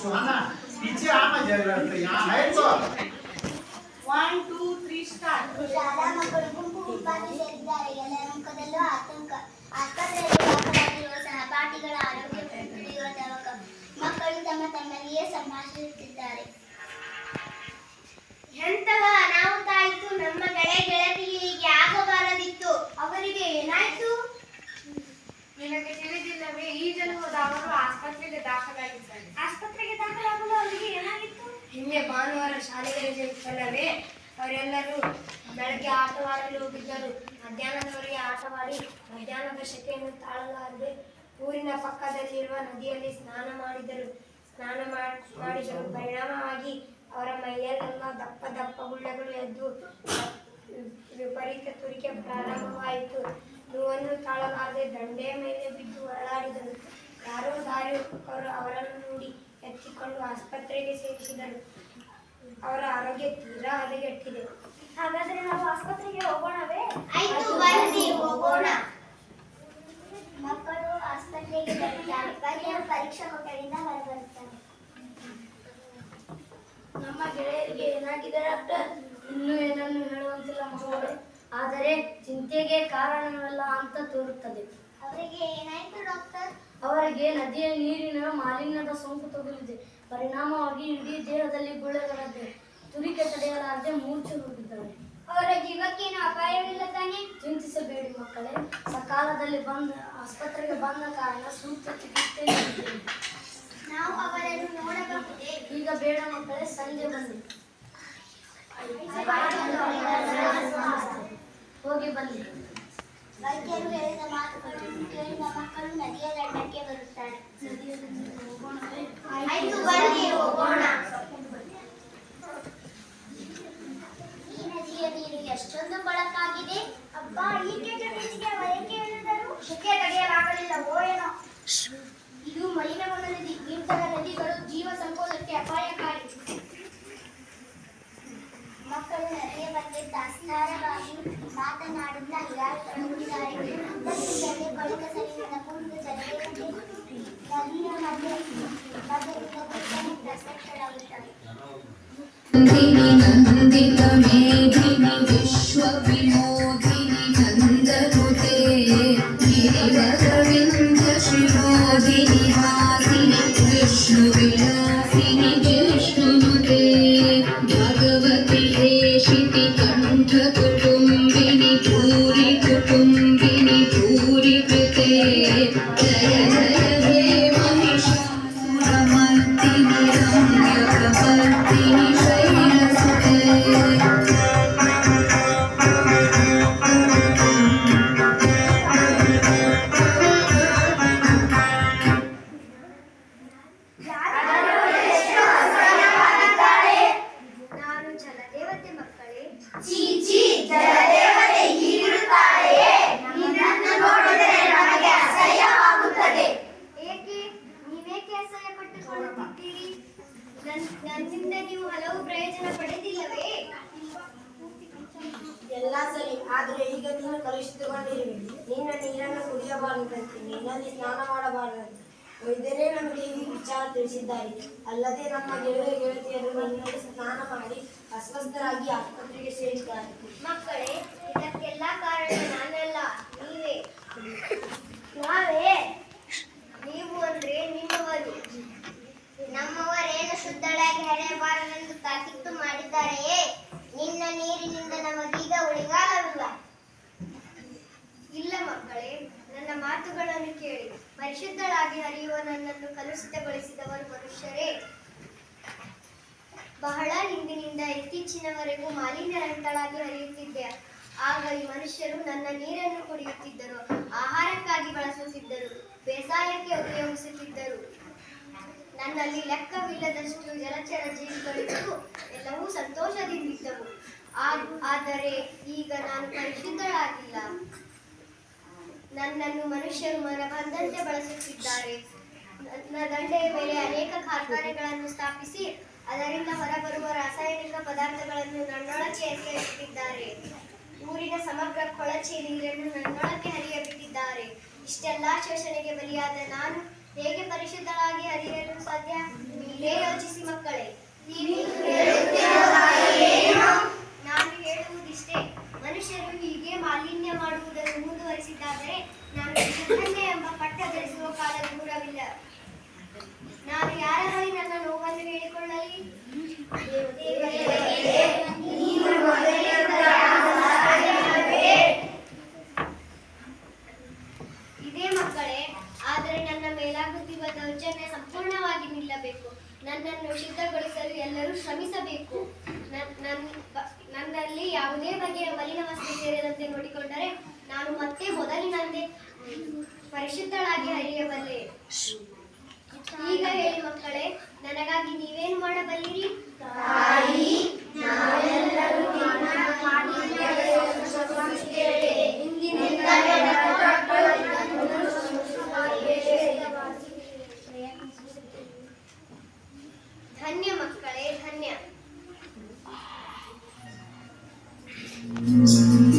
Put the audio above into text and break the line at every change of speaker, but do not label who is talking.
सुहाना पीछे आना जरूरत है यहाँ है तो
1 2 3 ಸ್ಟಾರ್ಟ್
ಶಾಲಾ ಮಕ್ಕಳು ಗುಂಪು ಗುಂಪಾಗಿ ಸೇರಿದ್ದಾರೆ. ಎಲ್ಲರ ಮುಖದಲ್ಲೂ ಆತಂಕ. ಆಸ್ಪತ್ರೆಯಲ್ಲಿ ದಾಖಲಾಗಿರುವ ಸಹಪಾಠಿಗಳ ಆರೋಗ್ಯ ತಿಳಿಯುವ ತವಕ. ಮಕ್ಕಳು ತಮ್ಮಲ್ಲಿಯೇ ಸಂಭಾಷಿಸುತ್ತಿದ್ದಾರೆ. ಎಂತಹ ಅನಾಹುತ ಆಯಿತು? ನಮ್ಮ ಗೆಳತಿಗೆ ಆಗಬಾರದಿತ್ತು. ಅವರಿಗೆ ಏನಾಯ್ತು?
ನಿನಗೆ ತಿಳಿದಿಲ್ಲವೇ? ಈಜಲು ಹೋದ ಅವರು ಆಸ್ಪತ್ರೆಗೆ ದಾಖಲಾಗಿದ್ದಾರೆ.
ಆಸ್ಪತ್ರೆಗೆ ದಾಖಲಾಗಲು ಅವರಿಗೆ ಏನಾಗಿತ್ತು?
ನಿನ್ನೆ ಭಾನುವಾರ ಶಾಲೆಗೆ ರಜೆ ಇತ್ತಲ್ಲವೇ? ಅವರೆಲ್ಲರೂ ಬೆಳಗ್ಗೆ ಆಟವಾಡಲು ಹೋಗಿದ್ದರು. ಮಧ್ಯಾಹ್ನದವರೆಗೆ ಆಟವಾಡಿ ಮಧ್ಯಾಹ್ನದ ಶೆಕೆಯನ್ನು ತಾಳಲಾರದೆ ಊರಿನ ಪಕ್ಕದಲ್ಲಿರುವ ನದಿಯಲ್ಲಿ ಸ್ನಾನ ಮಾಡಿದರು. ಪರಿಣಾಮವಾಗಿ ಅವರ ಮೈಯಲ್ಲೆಲ್ಲ ದಪ್ಪ ದಪ್ಪ ಗುಳ್ಳೆಗಳು ಎದ್ದು ವಿಪರೀತ ತುರಿಕೆ ಪ್ರಾರಂಭವಾಯಿತು. ನೋವನ್ನು ತಾಳಲಾರದೆ ದಂಡೆಯ ಮೇಲೆ ಬಿದ್ದು ಹೊರಳಾಡಿದರು. ಯಾರೋ ದಾರಿಹೋಕರು ಅವರನ್ನು ನೋಡಿ ಎತ್ತಿಕೊಂಡು ಆಸ್ಪತ್ರೆಗೆ ಸೇರಿಸಿದರು. ಅವರ ಆರೋಗ್ಯ ತೀರಾ ಹದಗೆಟ್ಟಿದೆ.
ಹಾಗಾದರೆ ನಾವು ಆಸ್ಪತ್ರೆಗೆ ಹೋಗೋಣವೇ? ಆಯ್ತು, ಬನ್ನಿ ಹೋಗೋಣ. ಮಕ್ಕಳು ಆಸ್ಪತ್ರೆಗೆ ಬರುತ್ತಾರೆ. ಪರೀಕ್ಷಾ ಕೊಠಡಿಯಿಂದ ಹೊರಬರುತ್ತಾರೆ.
ನಮ್ಮ ಗೆಳೆಯರಿಗೆ ಏನಾಗಿದೆ ಡಾಕ್ಟರ್? ಇನ್ನೂ ಏನನ್ನು ಹೇಳುವಂತಿಲ್ಲ ಮಕ್ಕಳು, ಆದರೆ ಚಿಂತೆಗೆ ಕಾರಣವಿಲ್ಲ ಅಂತ ತೋರುತ್ತದೆ.
ಅವರಿಗೆ ಏನಾಯ್ತು ಡಾಕ್ಟರ್?
ಅವರಿಗೆ ನದಿಯ ನೀರಿನ ಮಾಲಿನ್ಯದ ಸೋಂಕು ತಗುಲಿದೆ. ಪರಿಣಾಮವಾಗಿ ಇಡೀ ದೇಹದಲ್ಲಿ ಗುಳ್ಳೆಗಳಿದೆ. ತುರಿಕೆ ತಡೆಯಲಾರದೆ ಮೂರ್ಛೆ ಹೋಗಿದ್ದಾರೆ.
ಅವರ ಜೀವಕ್ಕೇನು ಅಪಾಯವಿಲ್ಲ ತಾನೆ?
ಚಿಂತಿಸಬೇಡಿ ಮಕ್ಕಳೇ, ಸಕಾಲದಲ್ಲಿ ಆಸ್ಪತ್ರೆಗೆ ಬಂದ ಕಾರಣ ಸೂಕ್ತ ಚಿಕಿತ್ಸೆ ನೀಡಿದ್ದೇವೆ.
ನಾವು ಅವರನ್ನು ನೋಡಬಹುದೇ?
ಈಗ ಬೇಡ ಮಕ್ಕಳೇ, ಸಂಜೆ ಬನ್ನಿ. ಹೋಗಿ ಬನ್ನಿ.
ವೈದ್ಯರು ಹೇಳಿದ ಮಾತುಗಳನ್ನು ಕೇಳಿದ ಮಕ್ಕಳು ನದಿಯ ದಂಡಕ್ಕೆ ಬರುತ್ತಾರೆ. ಆಯ್ತು, ಬನ್ನಿ ಹೋಗೋಣ. ಈ ನದಿಯ ನೀರು ಎಷ್ಟೊಂದು ಕೊಳಕಾಗಿದೆ. ಅಬ್ಬ, ಈ ಕೆಟ್ಟನಿಗೆ ವಯಕ್ಕೆ ಹೇಳಿದರು. ಶೆಕೆ ತಡೆಯಲಾಗಲಿಲ್ಲವೋ ಏನೋ. ಇದು ಮಲಿನಗೊಂಡ ನದಿ. ಇಂತಹ ನದಿಗಳು ಜೀವ ಸಂಕೋಚಕ್ಕೆ ಅಪಾಯಕಾರಿ. ಮಕ್ಕಳು ನದಿಯ ಬಗ್ಗೆ ದಾಸ್ತಾರವಾಗಿ ಮಾತನಾಡುತ್ತಾ ಹಿರಾಡಿದ್ದಾರೆ. ಉದ್ದಕ್ಕಿದ್ದಂತೆ ಕೊಳಕ ಸರಿವಿನ ಪೂರ್ಣ ಜನರಿಗೆ ನದಿಯ ಮಧ್ಯದಿಂದ ಪ್ರಸಕ್ತರಾಗುತ್ತಾರೆ.
ನಂದಿತ ಮೇಧಿನಿ ವಿಶ್ವ ವಿನೋದಿನಿ ನಂದನುತೆ ಗಿರಿವರವಿಂದ ಶಿರೋಧಿನಿ ಹಾಸಿನಿ ವಿಷ್ಣು ವಿಲಾಸಿನಿ ವಿಷ್ಣುನುತೆ ಭಗವತಿ ಹೇಷಿತಿ ಕಂಠ ಕುಟುಂಬಿನಿ ಭೂರಿ ಕುಟುಂಬಿನಿ ಭೂರಿ ಕೃತೆ ಜಯ ಜಯ ಹೇ ಮಹಿಷಾಸುರಮರ್ದಿನಿ ರಮ್ಯಕಮರ್ದಿನಿ ಶೈಲಸುತೆ.
ನಾನು ಜಲದೇವತೆ ಮಕ್ಕಳೇ.
ಚೀಚಿ, ಜಲದೇವತೆ ಹೀಗಿರುತ್ತಾಳೆಯೇ? ನಿನ್ನನ್ನು ನೋಡಿದರೆ ನಮಗೆ ಅಸಹ್ಯವಾಗುತ್ತದೆ.
ಏಕೆ? ನೀವೇಕೆ ಅಸಹ್ಯ ಪಟ್ಟುಕೊಳ್ಳುತ್ತಿದ್ದೀರಿ? ನನ್ನಿಂದ ನೀವು ಹಲವು ಪ್ರಯೋಜನ ಪಡೆದಿಲ್ಲವೇ?
ಎಲ್ಲ ಸರಿ, ಆದರೆ ಈಗ ನೀನು ಕಲುಷಿತಗೊಂಡಿರುವೆ. ನಿನ್ನ ನೀರನ್ನು ಕುಡಿಯಬಾರದಂತೆ, ನಿನ್ನಲ್ಲಿ ಸ್ನಾನ ಮಾಡಬಾರದಂತೆ ವೈದ್ಯರೇ ನಮಗೆ ಈ ವಿಚಾರ ತಿಳಿಸಿದ್ದಾರೆ. ಅಲ್ಲದೆ ನಮ್ಮ ಗೆಳತಿಯರು ನಿನ್ನಲ್ಲಿ ಸ್ನಾನ ಮಾಡಿ ಅಸ್ವಸ್ಥರಾಗಿ ಆಸ್ಪತ್ರೆಗೆ ಸೇರಿದ್ದಾರೆ.
ಮಕ್ಕಳೇ, ಇದಕ್ಕೆಲ್ಲ ಕಾರಣ ನಾನಲ್ಲ, ನೀವೇ. ನಾವೇ? ನೀವು ಅಂದ್ರೆ ನಿಮ್ಮವರು. ನಮ್ಮವರೇನು ಶುದ್ಧಳಾಗಿ ಹಳೆಯಬಾರದೆಂದು ತಾಕೀತು ಮಾಡಿದ್ದಾರೆಯೇ? ನಿನ್ನ ನೀರಿನಿಂದ ನಮಗೀಗ ಉಳಿಗಾಲವಿಲ್ಲ. ಇಲ್ಲ ಮಕ್ಕಳೇ, ನನ್ನ ಮಾತುಗಳನ್ನು ಕೇಳಿ. ಪರಿಶುದ್ಧಳಾಗಿ ಹರಿಯುವ ನನ್ನನ್ನು ಕಲುಷಿತಗೊಳಿಸಿದವರು ಮನುಷ್ಯರೇ. ಬಹಳ ಹಿಂದಿನಿಂದ ಇತ್ತೀಚಿನವರೆಗೂ ಮಾಲಿನ್ಯರಹಿತಳಾಗಿ ಹರಿಯುತ್ತಿದ್ದೆ. ಆಗ ಈ ಮನುಷ್ಯರು ನನ್ನ ನೀರನ್ನು ಕುಡಿಯುತ್ತಿದ್ದರು, ಆಹಾರಕ್ಕಾಗಿ ಬಳಸುತ್ತಿದ್ದರು, ಬೇಸಾಯಕ್ಕೆ ಉಪಯೋಗಿಸುತ್ತಿದ್ದರು. ನನ್ನಲ್ಲಿ ಲೆಕ್ಕವಿಲ್ಲದಷ್ಟು ಜಲ ಜಲಚರ ಜೀವಿಗಳಿದ್ದು ಎಲ್ಲವೂ ಸಂತೋಷದಿಂದಿದ್ದವು. ಆದರೆ ಈಗ ನಾನು ಪರಿಶುದ್ಧಳಾಗಿಲ್ಲ. ನನ್ನನ್ನು ಮನುಷ್ಯರು ಮನ ಬಂದಂತೆ ಬಳಸುತ್ತಿದ್ದಾರೆ. ನನ್ನ ದಂಡೆಯ ಮೇಲೆ ಅನೇಕ ಕಾರ್ಖಾನೆಗಳನ್ನು ಸ್ಥಾಪಿಸಿ ಅದರಿಂದ ಹೊರಬರುವ ರಾಸಾಯನಿಕ ಪದಾರ್ಥಗಳನ್ನು ನನ್ನೊಳಕ್ಕೆ ಎಸೆಯುತ್ತಿದ್ದಾರೆ. ಊರಿನ ಸಮಗ್ರ ಕೊಳಚೆ ನೀರನ್ನು ನನ್ನೊಳಕ್ಕೆ ಹರಿಯಬಿಟ್ಟಿದ್ದಾರೆ. ಇಷ್ಟೆಲ್ಲ ಶೋಷಣೆಗೆ ಬಲಿಯಾದ ನಾನು ಹೇಗೆ ಪರಿಶುದ್ಧಳಾಗಿ ಹರಿಯಲು ಸಾಧ್ಯ? ನೀವೇ ಯೋಚಿಸಿ ಮಕ್ಕಳೇ. ನಾನು ಹೇಳುವುದಿಷ್ಟೇ, ಮನುಷ್ಯರು ಹೀಗೆ ಮಾಲಿನ್ಯ ಮಾಡುವುದನ್ನು ಮುಂದುವರಿಸಿದ್ದಾದರೆ ನಾನು ವಿಶುದ್ಧತೆ ಎಂಬ ಪಟ್ಟ ಧರಿಸುವ ಕಾಲ ದೂರವಿಲ್ಲ. ನಾನು ಯಾರ ಬಳಿ ನನ್ನ ನೋವನ್ನು ಹೇಳಿಕೊಳ್ಳಲಿ? ಇದೇ ಮಕ್ಕಳೇ, ಆದರೆ ನನ್ನ ಮೇಲಾಗುತ್ತಿರುವ ದೌರ್ಜನ್ಯ ಸಂಪೂರ್ಣವಾಗಿ ನಿಲ್ಲಬೇಕು. ನನ್ನನ್ನು ಶುದ್ಧಗೊಳಿಸಲು ಎಲ್ಲರೂ ಶ್ರಮಿಸಬೇಕು. ನನ್ನಲ್ಲಿ ಯಾವುದೇ ಬಗೆಯ ಮಲಿನ ವಸ್ತು ಸೇರಿದಂತೆ ನೋಡಿಕೊಂಡರೆ ನಾನು ಮತ್ತೆ ಮೊದಲಿನಂತೆ ಪರಿಶುದ್ಧಳಾಗಿ ಹರಿಯಬಲ್ಲೆ. ಈಗ ಹೇಳಿ ಮಕ್ಕಳೇ, ನನಗಾಗಿ ನೀವೇನು ಮಾಡಬಲ್ಲಿರಿ?